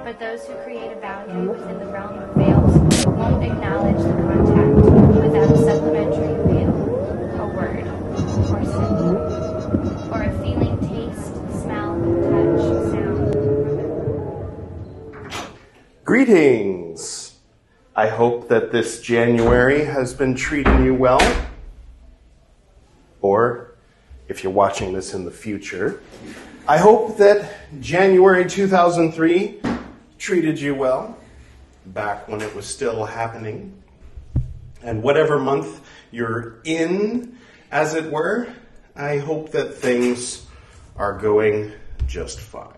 But those who create a boundary within the realm of veils won't acknowledge the contact without a supplementary veil, a word, or symbol, or a feeling, taste, smell, touch, sound. Greetings! I hope that this January has been treating you well. Or, if you're watching this in the future, I hope that January 2003 treated you well, back when it was still happening. And whatever month you're in, as it were, I hope that things are going just fine.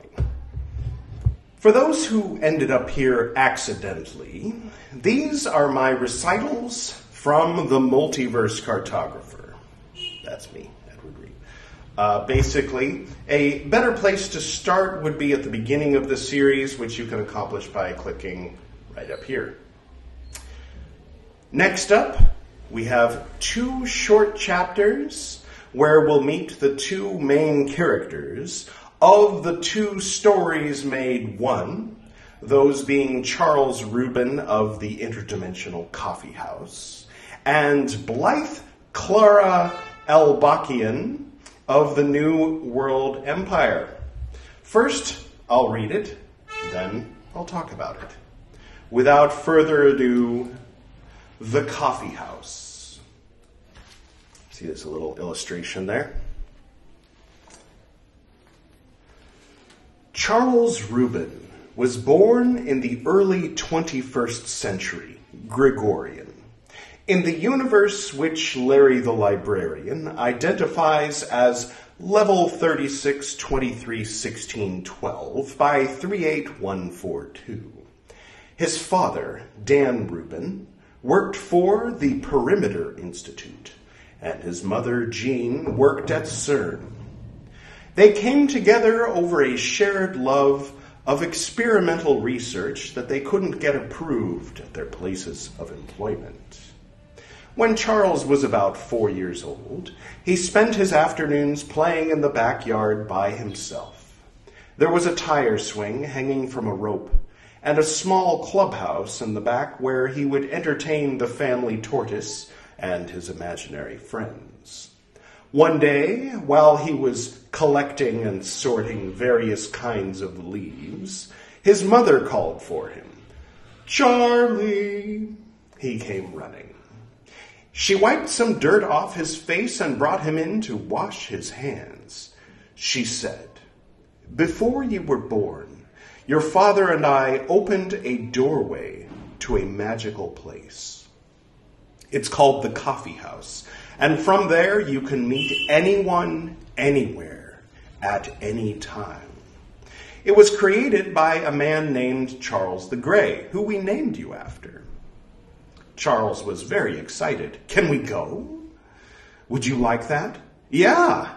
For those who ended up here accidentally, these are my recitals from the Multiverse Cartographer. That's me, Edward Reed. Basically, a better place to start would be at the beginning of the series, which you can accomplish by clicking right up here. Next up, we have 2 short chapters where we'll meet the 2 main characters of the 2 stories made one, those being Charles Reuben of the Interdimensional Coffeehouse and Blythe Clara Elbakian of the New World Empire. First, I'll read it, then I'll talk about it. Without further ado, The Coffeehouse. See, there's a little illustration there. Charles Reuben was born in the early 21st century, Gregorian, in the universe which Larry the Librarian identifies as level 36231612 by 38142. His father, Dan Reuben, worked for the Perimeter Institute, and his mother, Jean, worked at CERN. They came together over a shared love of experimental research that they couldn't get approved at their places of employment. When Charles was about 4 years old, he spent his afternoons playing in the backyard by himself. There was a tire swing hanging from a rope and a small clubhouse in the back where he would entertain the family tortoise and his imaginary friends. One day, while he was collecting and sorting various kinds of leaves, his mother called for him. "Charlie!" He came running. She wiped some dirt off his face and brought him in to wash his hands. She said, "Before you were born, your father and I opened a doorway to a magical place. It's called the Coffeehouse. And from there, you can meet anyone, anywhere, at any time. It was created by a man named Charles the Grey, who we named you after." Charles was very excited. "Can we go? Would you like that?" "Yeah."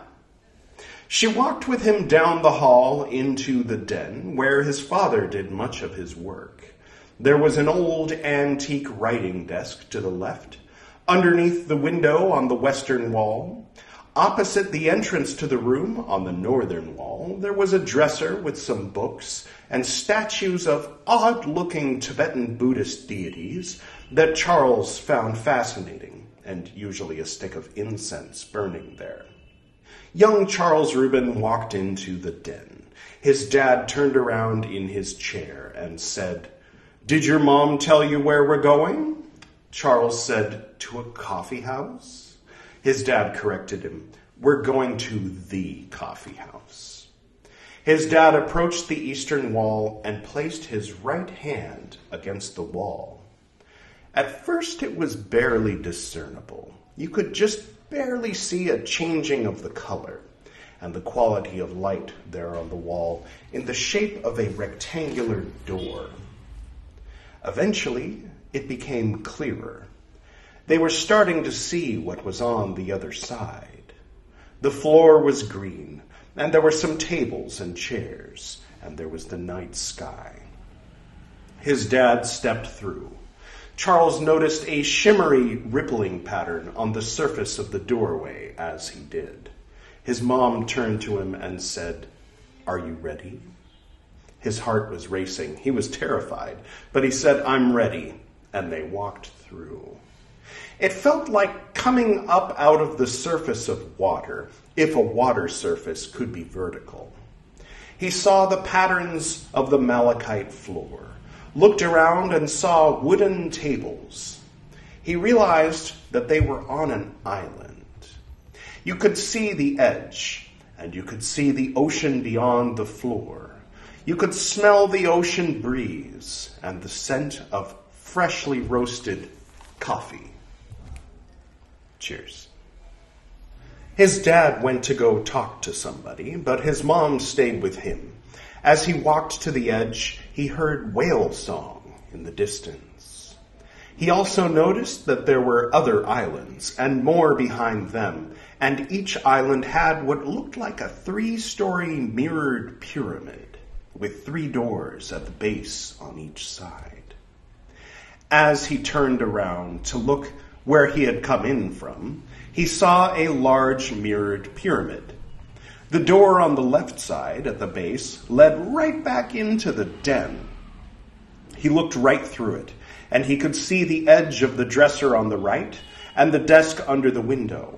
She walked with him down the hall into the den, where his father did much of his work. There was an old antique writing desk to the left, underneath the window on the western wall. Opposite the entrance to the room on the northern wall, there was a dresser with some books and statues of odd-looking Tibetan Buddhist deities that Charles found fascinating, and usually a stick of incense burning there. Young Charles Reuben walked into the den. His dad turned around in his chair and said, "Did your mom tell you where we're going?" Charles said, "To a coffee house?" His dad corrected him, "We're going to the coffee house." His dad approached the eastern wall and placed his right hand against the wall. At first it was barely discernible. You could just barely see a changing of the color and the quality of light there on the wall in the shape of a rectangular door. Eventually, it became clearer. They were starting to see what was on the other side. The floor was green, and there were some tables and chairs, and there was the night sky. His dad stepped through. Charles noticed a shimmery, rippling pattern on the surface of the doorway as he did. His mom turned to him and said, "Are you ready?" His heart was racing. He was terrified. But he said, "I'm ready." And they walked through. It felt like coming up out of the surface of water, if a water surface could be vertical. He saw the patterns of the malachite floor, looked around and saw wooden tables. He realized that they were on an island. You could see the edge, and you could see the ocean beyond the floor. You could smell the ocean breeze and the scent of freshly roasted coffee. Cheers. His dad went to go talk to somebody, but his mom stayed with him. As he walked to the edge, he heard whale song in the distance. He also noticed that there were other islands and more behind them, and each island had what looked like a 3-story mirrored pyramid with 3 doors at the base on each side. As he turned around to look where he had come in from, he saw a large mirrored pyramid. The door on the left side at the base led right back into the den. He looked right through it, and he could see the edge of the dresser on the right and the desk under the window.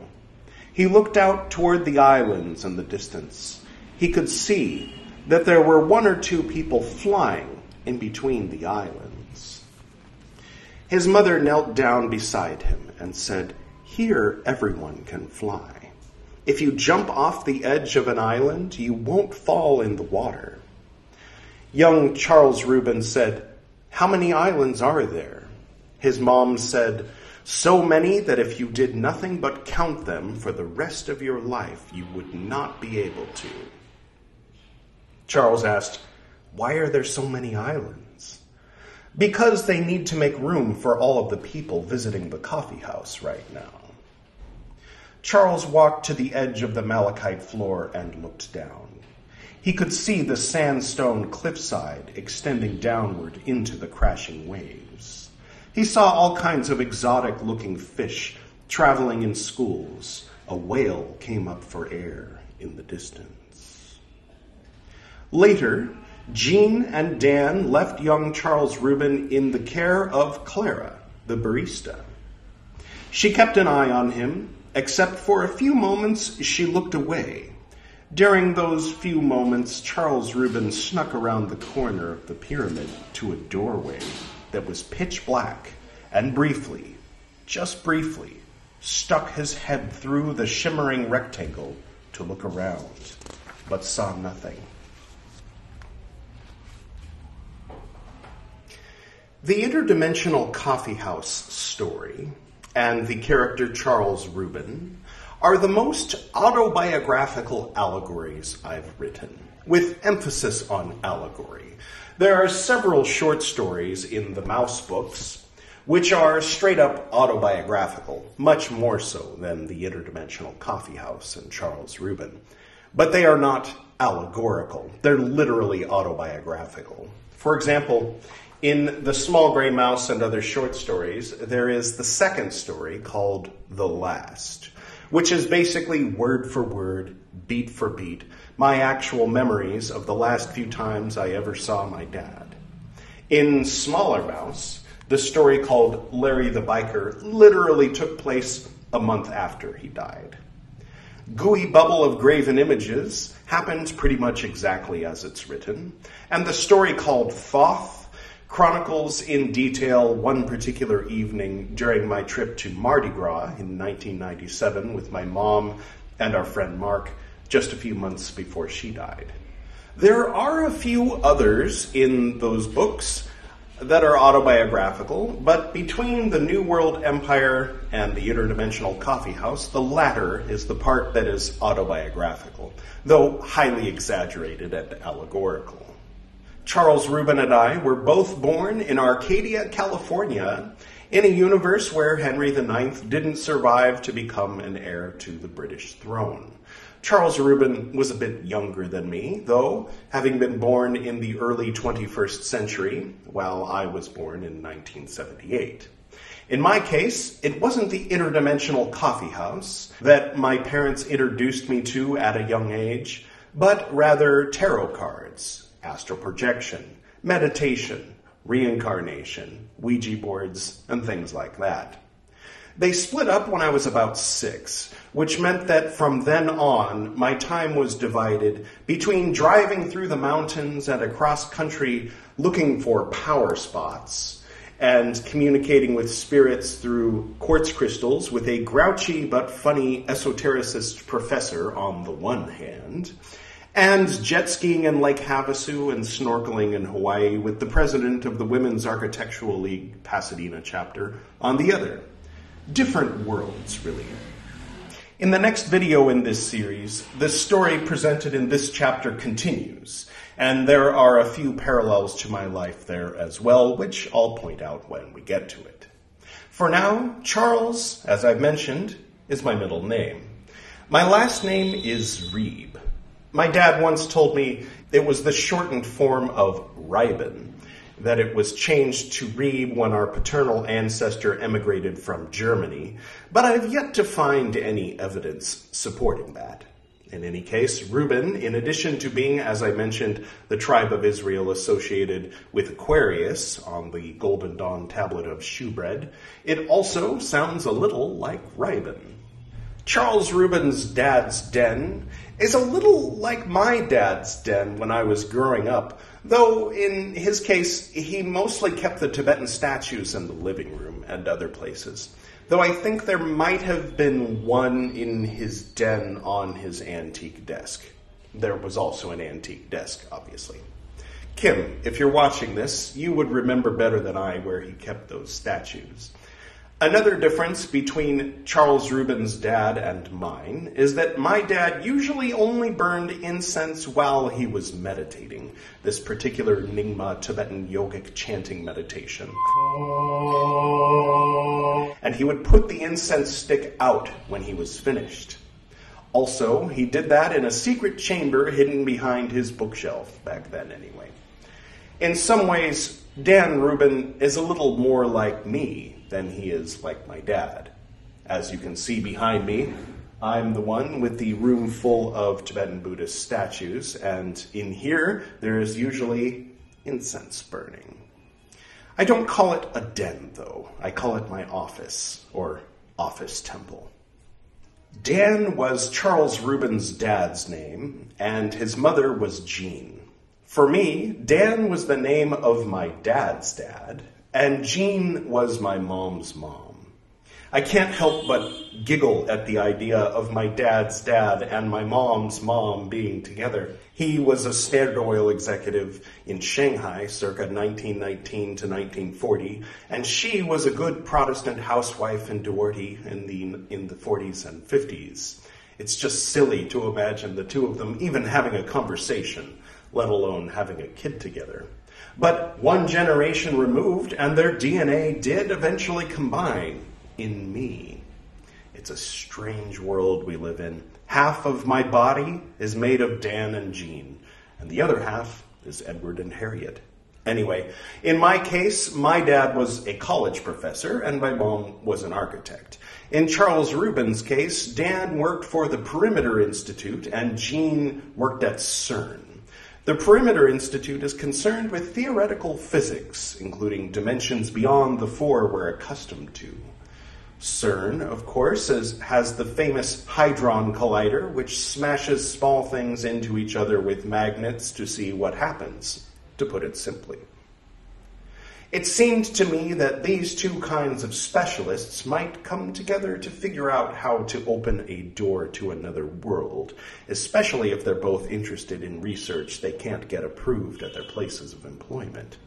He looked out toward the islands in the distance. He could see that there were 1 or 2 people flying in between the islands. His mother knelt down beside him and said, "Here everyone can fly. If you jump off the edge of an island, you won't fall in the water." Young Charles Reuben said, "How many islands are there?" His mom said, "So many that if you did nothing but count them for the rest of your life, you would not be able to." Charles asked, "Why are there so many islands?" "Because they need to make room for all of the people visiting the coffee house right now." Charles walked to the edge of the malachite floor and looked down. He could see the sandstone cliffside extending downward into the crashing waves. He saw all kinds of exotic-looking fish traveling in schools. A whale came up for air in the distance. Later, Jean and Dan left young Charles Reuben in the care of Clara, the barista. She kept an eye on him, except for a few moments she looked away. During those few moments, Charles Reuben snuck around the corner of the pyramid to a doorway that was pitch black and briefly, just briefly, stuck his head through the shimmering rectangle to look around, but saw nothing. The Interdimensional Coffeehouse story and the character Charles Reuben are the most autobiographical allegories I've written, with emphasis on allegory. There are several short stories in the Mouse books which are straight up autobiographical, much more so than the Interdimensional Coffeehouse and Charles Reuben. But they are not allegorical. They're literally autobiographical. For example, in The Small Gray Mouse and Other Short Stories, there is the second story called The Last, which is basically word for word, beat for beat, my actual memories of the last few times I ever saw my dad. In Smaller Mouse, the story called Larry the Biker literally took place a month after he died. Gooey Bubble of Graven Images happened pretty much exactly as it's written, and the story called Thoth chronicles in detail one particular evening during my trip to Mardi Gras in 1997 with my mom and our friend Mark, just a few months before she died. There are a few others in those books that are autobiographical, but between the New World Empire and the Interdimensional Coffeehouse, the latter is the part that is autobiographical, though highly exaggerated and allegorical. Charles Reuben and I were both born in Arcadia, California, in a universe where Henry IX didn't survive to become an heir to the British throne. Charles Reuben was a bit younger than me, though, having been born in the early 21st century, while I was born in 1978. In my case, it wasn't the Interdimensional Coffeehouse that my parents introduced me to at a young age, but rather tarot cards, astral projection, meditation, reincarnation, Ouija boards, and things like that. They split up when I was about 6, which meant that from then on, my time was divided between driving through the mountains and across country looking for power spots, and communicating with spirits through quartz crystals with a grouchy but funny esotericist professor on the one hand, and jet skiing in Lake Havasu and snorkeling in Hawaii with the president of the Women's Architectural League Pasadena chapter on the other. Different worlds, really. In the next video in this series, the story presented in this chapter continues, and there are a few parallels to my life there as well, which I'll point out when we get to it. For now, Charles, as I've mentioned, is my middle name. My last name is Reuben. My dad once told me it was the shortened form of Reuben, that it was changed to Reuben when our paternal ancestor emigrated from Germany, but I've yet to find any evidence supporting that. In any case, Reuben, in addition to being, as I mentioned, the tribe of Israel associated with Aquarius on the Golden Dawn tablet of shewbread, it also sounds a little like Reuben. Charles Reuben's dad's den is a little like my dad's den when I was growing up, though in his case, he mostly kept the Tibetan statues in the living room and other places, though I think there might have been one in his den on his antique desk. There was also an antique desk, obviously. Kim, if you're watching this, you would remember better than I where he kept those statues. Another difference between Charles Reuben's dad and mine is that my dad usually only burned incense while he was meditating, this particular Nyingma Tibetan yogic chanting meditation. And he would put the incense stick out when he was finished. Also, he did that in a secret chamber hidden behind his bookshelf, back then anyway. In some ways, Dan Reuben is a little more like me than he is like my dad. As you can see behind me, I'm the one with the room full of Tibetan Buddhist statues, and in here there is usually incense burning. I don't call it a den, though. I call it my office, or office temple. Dan was Charles Reuben's dad's name, and his mother was Jean. For me, Dan was the name of my dad's dad, and Jean was my mom's mom. I can't help but giggle at the idea of my dad's dad and my mom's mom being together. He was a Standard Oil executive in Shanghai circa 1919 to 1940, and she was a good Protestant housewife in Duarte in the 40s and 50s. It's just silly to imagine the two of them even having a conversation, let alone having a kid together. But one generation removed, and their DNA did eventually combine in me. It's a strange world we live in. Half of my body is made of Dan and Jean, and the other half is Edward and Harriet. Anyway, in my case, my dad was a college professor, and my mom was an architect. In Charles Reuben's case, Dan worked for the Perimeter Institute, and Jean worked at CERN. The Perimeter Institute is concerned with theoretical physics, including dimensions beyond the four we're accustomed to. CERN, of course, has the famous Hadron Collider, which smashes small things into each other with magnets to see what happens, to put it simply. It seemed to me that these two kinds of specialists might come together to figure out how to open a door to another world, especially if they're both interested in research they can't get approved at their places of employment.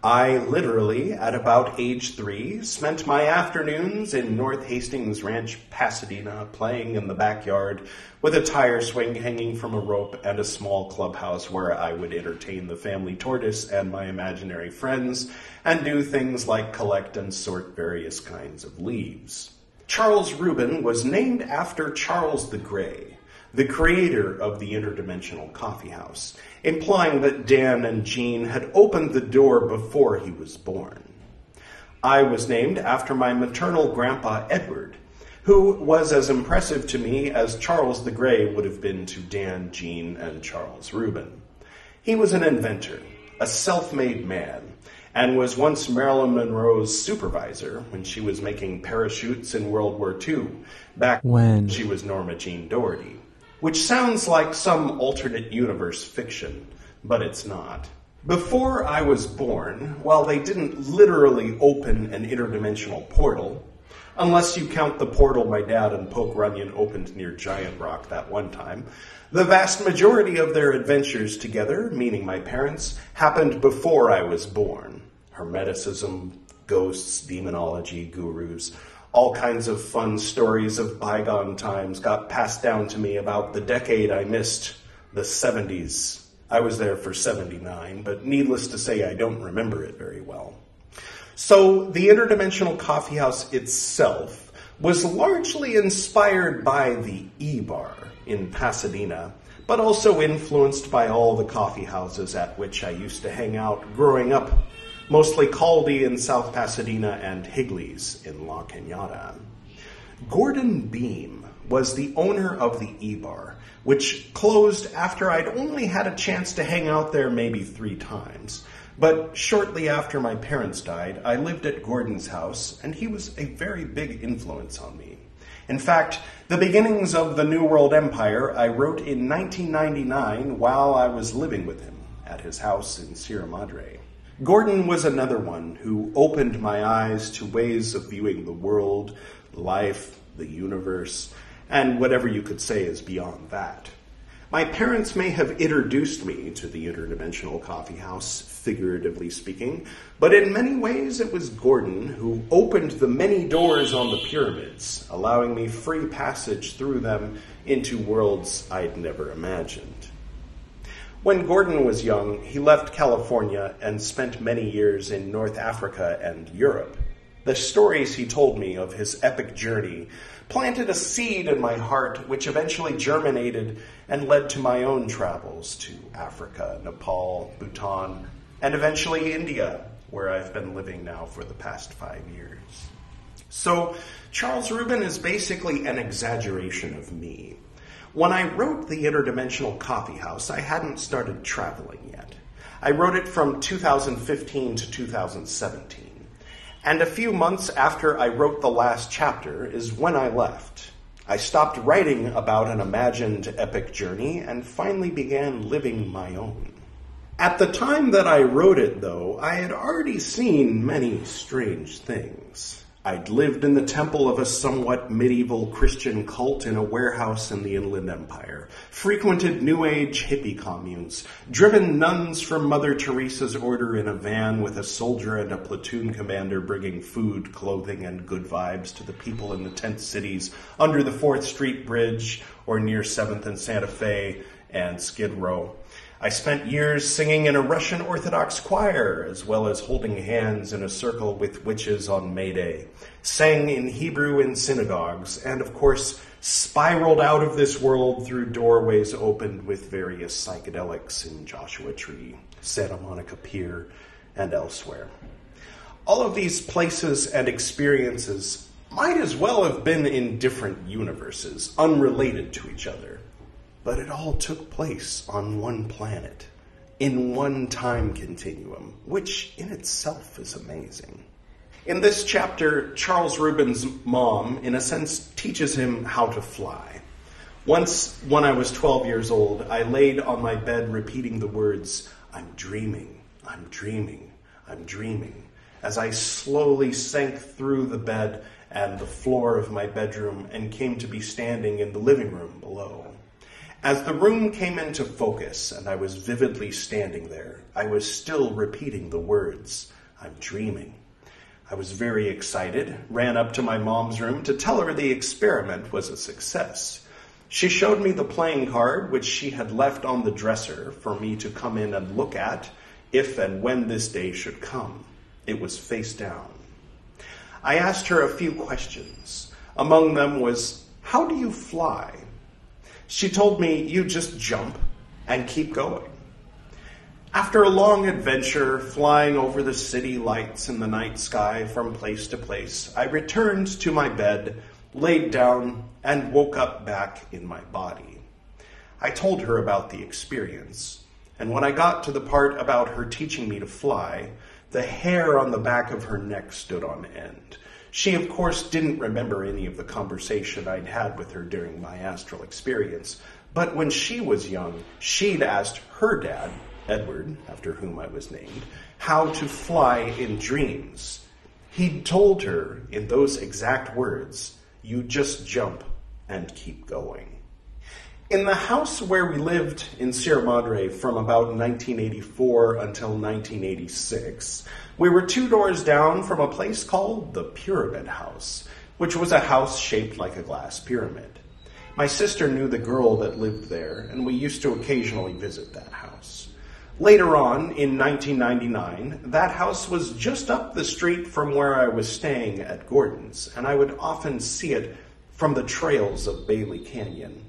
I literally, at about age 3, spent my afternoons in North Hastings Ranch, Pasadena, playing in the backyard with a tire swing hanging from a rope and a small clubhouse where I would entertain the family tortoise and my imaginary friends and do things like collect and sort various kinds of leaves. Charles Reuben was named after Charles the Grey, the creator of the Interdimensional Coffeehouse, implying that Dan and Jean had opened the door before he was born. I was named after my maternal grandpa Edward, who was as impressive to me as Charles the Grey would have been to Dan, Jean, and Charles Reuben. He was an inventor, a self-made man, and was once Marilyn Monroe's supervisor when she was making parachutes in World War II, back when she was Norma Jean Doherty, which sounds like some alternate universe fiction, but it's not. Before I was born, while they didn't literally open an interdimensional portal, unless you count the portal my dad and Poke Runyon opened near Giant Rock that one time, the vast majority of their adventures together, meaning my parents, happened before I was born. Hermeticism, ghosts, demonology, gurus, all kinds of fun stories of bygone times got passed down to me about the decade I missed, the 70s. I was there for 79, but needless to say, I don't remember it very well. So the Interdimensional Coffeehouse itself was largely inspired by the E-Bar in Pasadena, but also influenced by all the coffee houses at which I used to hang out growing up, mostly Caldi in South Pasadena and Higley's in La Cañada. Gordon Beam was the owner of the E-Bar, which closed after I'd only had a chance to hang out there maybe 3 times. But shortly after my parents died, I lived at Gordon's house, and he was a very big influence on me. In fact, the beginnings of the New World Empire I wrote in 1999 while I was living with him at his house in Sierra Madre. Gordon was another one who opened my eyes to ways of viewing the world, life, the universe, and whatever you could say is beyond that. My parents may have introduced me to the Interdimensional Coffeehouse, figuratively speaking, but in many ways it was Gordon who opened the many doors on the pyramids, allowing me free passage through them into worlds I'd never imagined. When Gordon was young, he left California and spent many years in North Africa and Europe. The stories he told me of his epic journey planted a seed in my heart which eventually germinated and led to my own travels to Africa, Nepal, Bhutan, and eventually India, where I've been living now for the past 5 years. So Charles Reuben is basically an exaggeration of me. When I wrote the Interdimensional Coffeehouse, I hadn't started traveling yet. I wrote it from 2015 to 2017. And a few months after I wrote the last chapter is when I left. I stopped writing about an imagined epic journey and finally began living my own. At the time that I wrote it, though, I had already seen many strange things. I'd lived in the temple of a somewhat medieval Christian cult in a warehouse in the Inland Empire, frequented New Age hippie communes, driven nuns from Mother Teresa's order in a van with a soldier and a platoon commander bringing food, clothing, and good vibes to the people in the tent cities under the 4th Street Bridge or near 7th and Santa Fe and Skid Row. I spent years singing in a Russian Orthodox choir, as well as holding hands in a circle with witches on May Day, sang in Hebrew in synagogues, and of course spiraled out of this world through doorways opened with various psychedelics in Joshua Tree, Santa Monica Pier, and elsewhere. All of these places and experiences might as well have been in different universes, unrelated to each other. But it all took place on one planet, in one time continuum, which in itself is amazing. In this chapter, Charles Reuben's mom, in a sense, teaches him how to fly. Once, when I was 12 years old, I laid on my bed repeating the words, "I'm dreaming, I'm dreaming, I'm dreaming," as I slowly sank through the bed and the floor of my bedroom and came to be standing in the living room below. As the room came into focus and I was vividly standing there, I was still repeating the words, "I'm dreaming." I was very excited, ran up to my mom's room to tell her the experiment was a success. She showed me the playing card, which she had left on the dresser for me to come in and look at if and when this day should come. It was face down. I asked her a few questions. Among them was, "How do you fly?" She told me, "You just jump and keep going." After a long adventure, flying over the city lights in the night sky from place to place, I returned to my bed, laid down, and woke up back in my body. I told her about the experience. And when I got to the part about her teaching me to fly, the hair on the back of her neck stood on end. She, of course, didn't remember any of the conversation I'd had with her during my astral experience, but when she was young, she'd asked her dad, Edward, after whom I was named, how to fly in dreams. He'd told her, in those exact words, "You just jump and keep going." In the house where we lived in Sierra Madre from about 1984 until 1986, we were 2 doors down from a place called the Pyramid House, which was a house shaped like a glass pyramid. My sister knew the girl that lived there, and we used to occasionally visit that house. Later on, in 1999, that house was just up the street from where I was staying at Gordon's, and I would often see it from the trails of Bailey Canyon.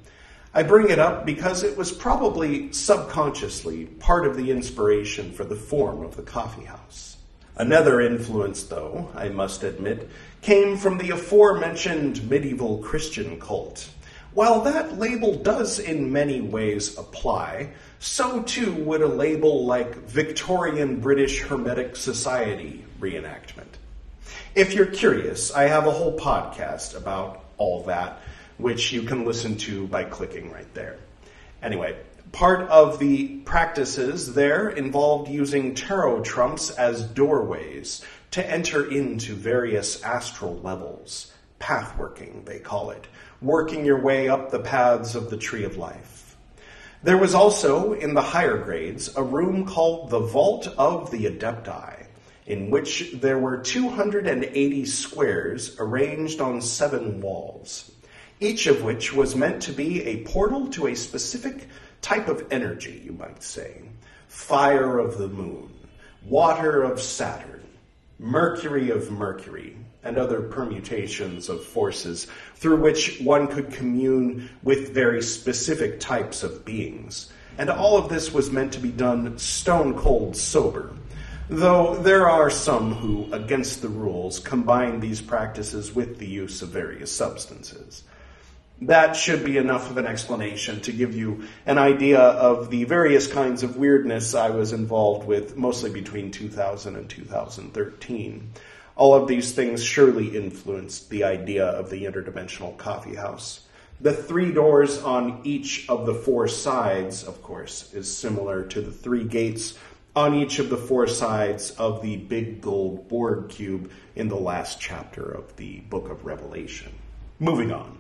I bring it up because it was probably subconsciously part of the inspiration for the form of the coffeehouse. Another influence, though, I must admit, came from the aforementioned medieval Christian cult. While that label does in many ways apply, so too would a label like Victorian British Hermetic Society reenactment. If you're curious, I have a whole podcast about all that, which you can listen to by clicking right there. Anyway, part of the practices there involved using tarot trumps as doorways to enter into various astral levels. Pathworking, they call it, working your way up the paths of the Tree of Life. There was also, in the higher grades, a room called the Vault of the Adepti, in which there were 280 squares arranged on 7 walls, each of which was meant to be a portal to a specific type of energy, you might say. Fire of the moon, water of Saturn, Mercury of Mercury, and other permutations of forces through which one could commune with very specific types of beings. And all of this was meant to be done stone cold sober, though there are some who, against the rules, combine these practices with the use of various substances. That should be enough of an explanation to give you an idea of the various kinds of weirdness I was involved with, mostly between 2000 and 2013. All of these things surely influenced the idea of the Interdimensional Coffeehouse. The 3 doors on each of the 4 sides, of course, is similar to the 3 gates on each of the 4 sides of the big gold Borg cube in the last chapter of the Book of Revelation. Moving on.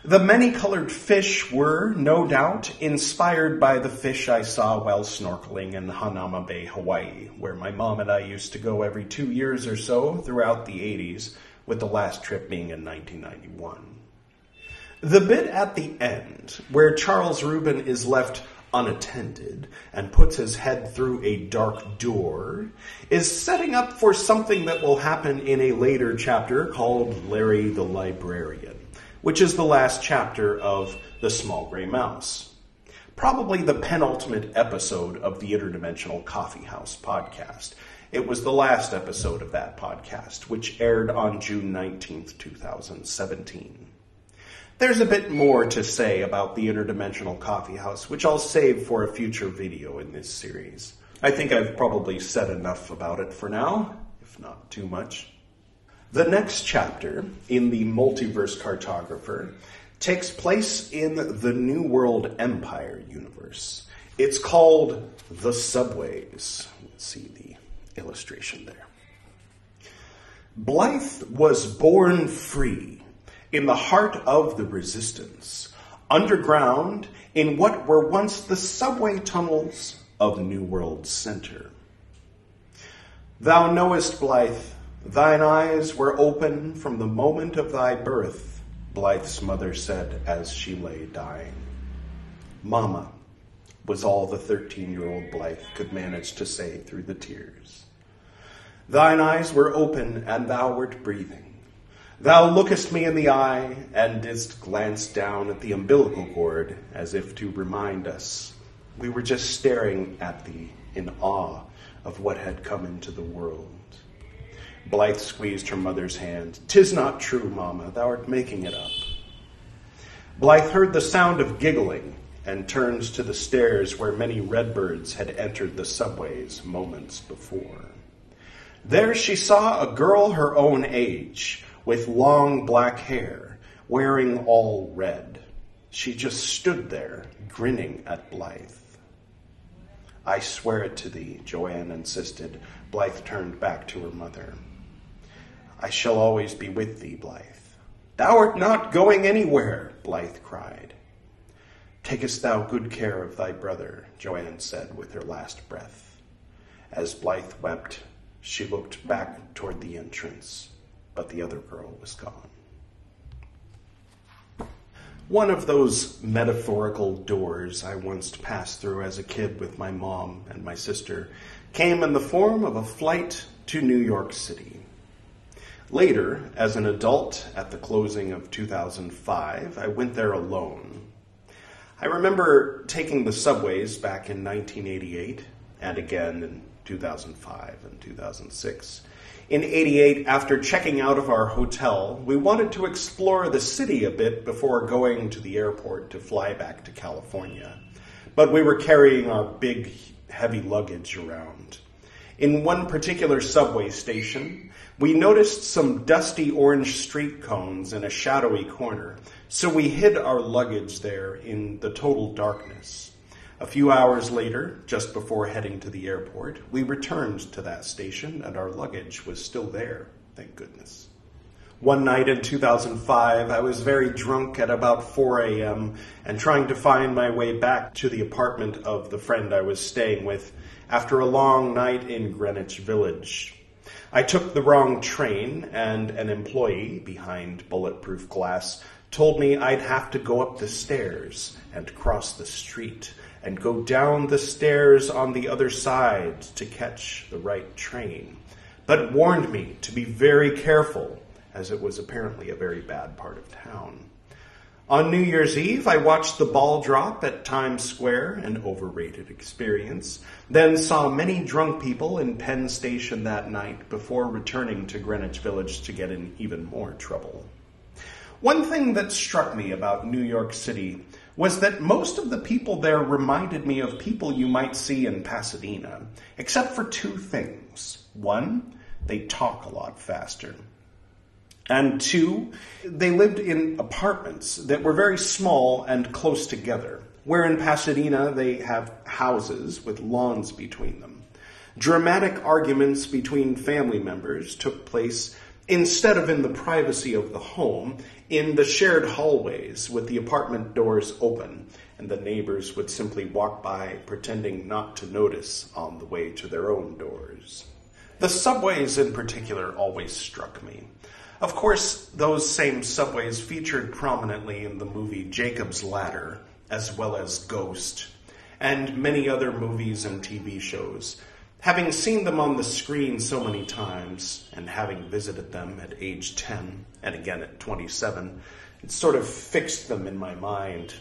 The many-colored fish were, no doubt, inspired by the fish I saw while snorkeling in Hanauma Bay, Hawaii, where my mom and I used to go every 2 years or so throughout the 80s, with the last trip being in 1991. The bit at the end, where Charles Reuben is left unattended and puts his head through a dark door, is setting up for something that will happen in a later chapter called Larry the Librarian, which is the last chapter of The Small Gray Mouse. Probably the penultimate episode of the Interdimensional Coffeehouse podcast. It was the last episode of that podcast, which aired on June 19th, 2017. There's a bit more to say about the Interdimensional Coffeehouse, which I'll save for a future video in this series. I think I've probably said enough about it for now, if not too much. The next chapter in the Multiverse Cartographer takes place in the New World Empire universe. It's called The Subways. Let's see the illustration there. Blythe was born free in the heart of the resistance, underground in what were once the subway tunnels of New World Center. Thou knowest, Blythe, thine eyes were open from the moment of thy birth, Blythe's mother said as she lay dying. Mama was all the 13-year-old Blythe could manage to say through the tears. Thine eyes were open and thou wert breathing. Thou lookest me in the eye and didst glance down at the umbilical cord as if to remind us we were just staring at thee in awe of what had come into the world. Blythe squeezed her mother's hand. "'Tis not true, Mama, thou art making it up." Blythe heard the sound of giggling and turned to the stairs where many redbirds had entered the subways moments before. There she saw a girl her own age, with long black hair, wearing all red. She just stood there, grinning at Blythe. "I swear it to thee," Joanne insisted. Blythe turned back to her mother. "I shall always be with thee, Blythe." "Thou art not going anywhere," Blythe cried. "Takest thou good care of thy brother," Joanne said with her last breath. As Blythe wept, she looked back toward the entrance, but the other girl was gone. One of those metaphorical doors I once passed through as a kid with my mom and my sister came in the form of a flight to New York City. Later, as an adult at the closing of 2005, I went there alone. I remember taking the subways back in 1988 and again in 2005 and 2006. In 88, after checking out of our hotel, we wanted to explore the city a bit before going to the airport to fly back to California. But we were carrying our big, heavy luggage around. In one particular subway station, we noticed some dusty orange street cones in a shadowy corner, so we hid our luggage there in the total darkness. A few hours later, just before heading to the airport, we returned to that station and our luggage was still there, thank goodness. One night in 2005, I was very drunk at about 4 a.m. and trying to find my way back to the apartment of the friend I was staying with after a long night in Greenwich Village. I took the wrong train and an employee behind bulletproof glass told me I'd have to go up the stairs and cross the street and go down the stairs on the other side to catch the right train, but warned me to be very careful, as it was apparently a very bad part of town. On New Year's Eve, I watched the ball drop at Times Square, an overrated experience, then saw many drunk people in Penn Station that night before returning to Greenwich Village to get in even more trouble. One thing that struck me about New York City was that most of the people there reminded me of people you might see in Pasadena, except for two things. One, they talk a lot faster. And two, they lived in apartments that were very small and close together, where in Pasadena they have houses with lawns between them. Dramatic arguments between family members took place instead of in the privacy of the home, in the shared hallways with the apartment doors open, and the neighbors would simply walk by pretending not to notice on the way to their own doors. The subways in particular always struck me. Of course, those same subways featured prominently in the movie Jacob's Ladder, as well as Ghost, and many other movies and TV shows. Having seen them on the screen so many times, and having visited them at age 10, and again at 27, it sort of fixed them in my mind.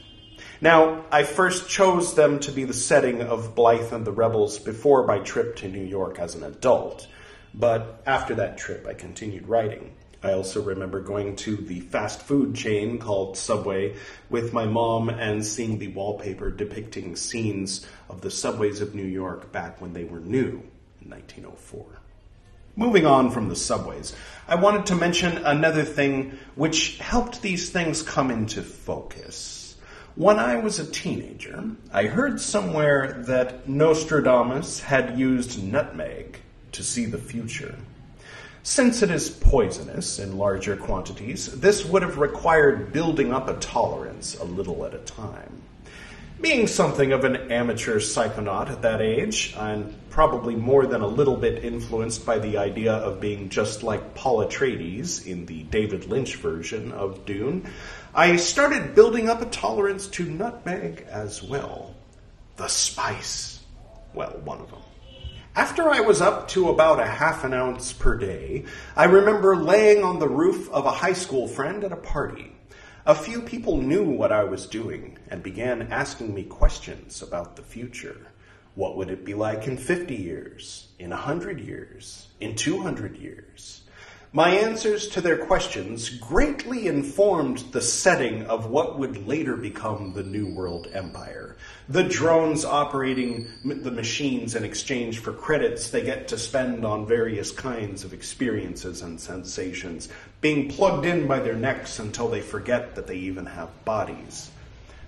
Now, I first chose them to be the setting of Blythe and the Rebels before my trip to New York as an adult, but after that trip I continued writing. I also remember going to the fast food chain called Subway with my mom and seeing the wallpaper depicting scenes of the subways of New York back when they were new in 1904. Moving on from the subways, I wanted to mention another thing which helped these things come into focus. When I was a teenager, I heard somewhere that Nostradamus had used nutmeg to see the future. Since it is poisonous in larger quantities, this would have required building up a tolerance a little at a time. Being something of an amateur psychonaut at that age, and probably more than a little bit influenced by the idea of being just like Paul Atreides in the David Lynch version of Dune, I started building up a tolerance to nutmeg as well. The spice. Well, one of them. After I was up to about a half an ounce per day, I remember laying on the roof of a high school friend at a party. A few people knew what I was doing and began asking me questions about the future. What would it be like in 50 years, in 100 years, in 200 years? My answers to their questions greatly informed the setting of what would later become the New World Empire. The drones operating the machines in exchange for credits they get to spend on various kinds of experiences and sensations, being plugged in by their necks until they forget that they even have bodies.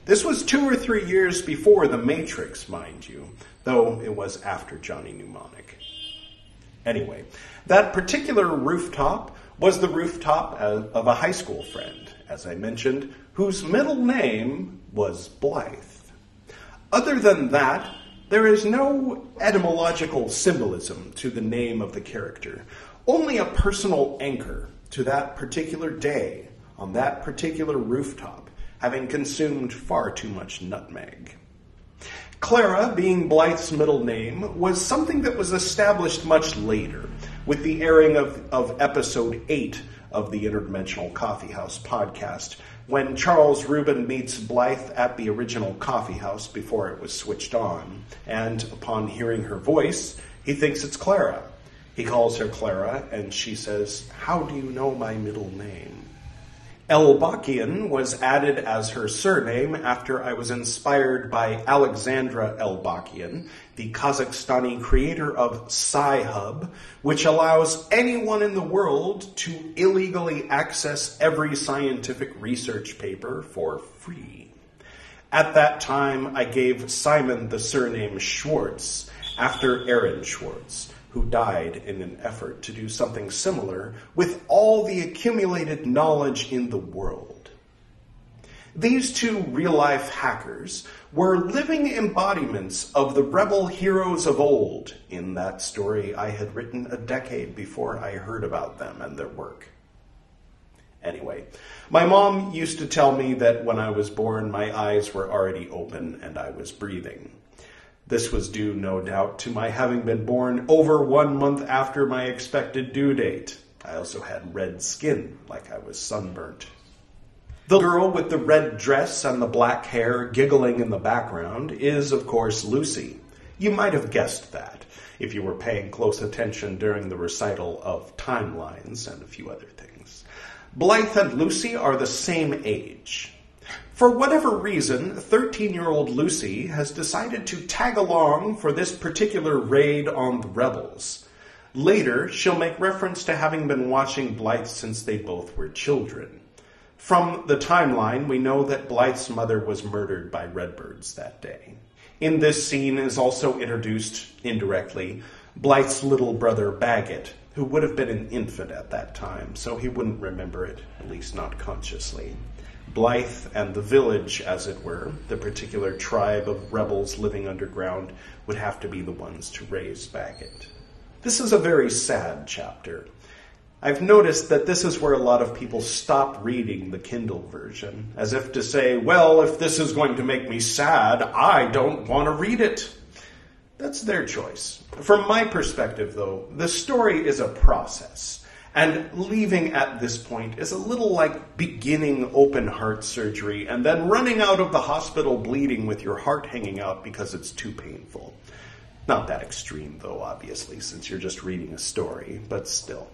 This was 2 or 3 years before The Matrix, mind you, though it was after Johnny Mnemonic. Anyway, that particular rooftop was the rooftop of a high school friend, as I mentioned, whose middle name was Blythe. Other than that, there is no etymological symbolism to the name of the character, only a personal anchor to that particular day on that particular rooftop, having consumed far too much nutmeg. Clara, being Blythe's middle name, was something that was established much later, with the airing of episode 8 of the Interdimensional Coffeehouse podcast, when Charles Reuben meets Blythe at the original coffeehouse before it was switched on, and upon hearing her voice, he thinks it's Clara. He calls her Clara, and she says, "How do you know my middle name?" Elbakian was added as her surname after I was inspired by Alexandra Elbakian, the Kazakhstani creator of Sci-Hub, which allows anyone in the world to illegally access every scientific research paper for free. At that time, I gave Simon the surname Schwartz after Aaron Schwartz, who died in an effort to do something similar with all the accumulated knowledge in the world. These two real-life hackers were living embodiments of the rebel heroes of old in that story I had written a decade before I heard about them and their work. Anyway, my mom used to tell me that when I was born, my eyes were already open and I was breathing. This was due, no doubt, to my having been born over 1 month after my expected due date. I also had red skin, like I was sunburnt. The girl with the red dress and the black hair giggling in the background is, of course, Lucy. You might have guessed that, if you were paying close attention during the recital of timelines and a few other things. Blythe and Lucy are the same age. For whatever reason, 13-year-old Lucy has decided to tag along for this particular raid on the rebels. Later, she'll make reference to having been watching Blythe since they both were children. From the timeline, we know that Blythe's mother was murdered by redbirds that day. In this scene is also introduced, indirectly, Blythe's little brother Baggett, who would have been an infant at that time, so he wouldn't remember it, at least not consciously. Blythe and the village, as it were, the particular tribe of rebels living underground, would have to be the ones to raise Baggett. This is a very sad chapter. I've noticed that this is where a lot of people stop reading the Kindle version, as if to say, well, if this is going to make me sad, I don't want to read it. That's their choice. From my perspective, though, the story is a process. And leaving at this point is a little like beginning open heart surgery and then running out of the hospital bleeding with your heart hanging out because it's too painful. Not that extreme, though, obviously, since you're just reading a story, but still.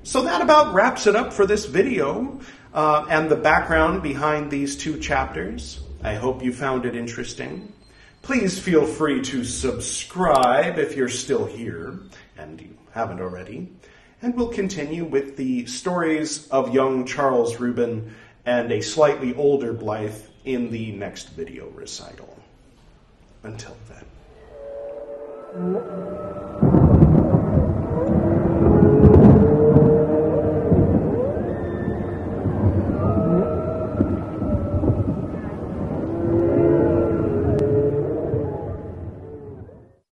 So that about wraps it up for this video and the background behind these 2 chapters. I hope you found it interesting. Please feel free to subscribe if you're still here, and you haven't already. And we'll continue with the stories of young Charles Reuben and a slightly older Blythe in the next video recital. Until then.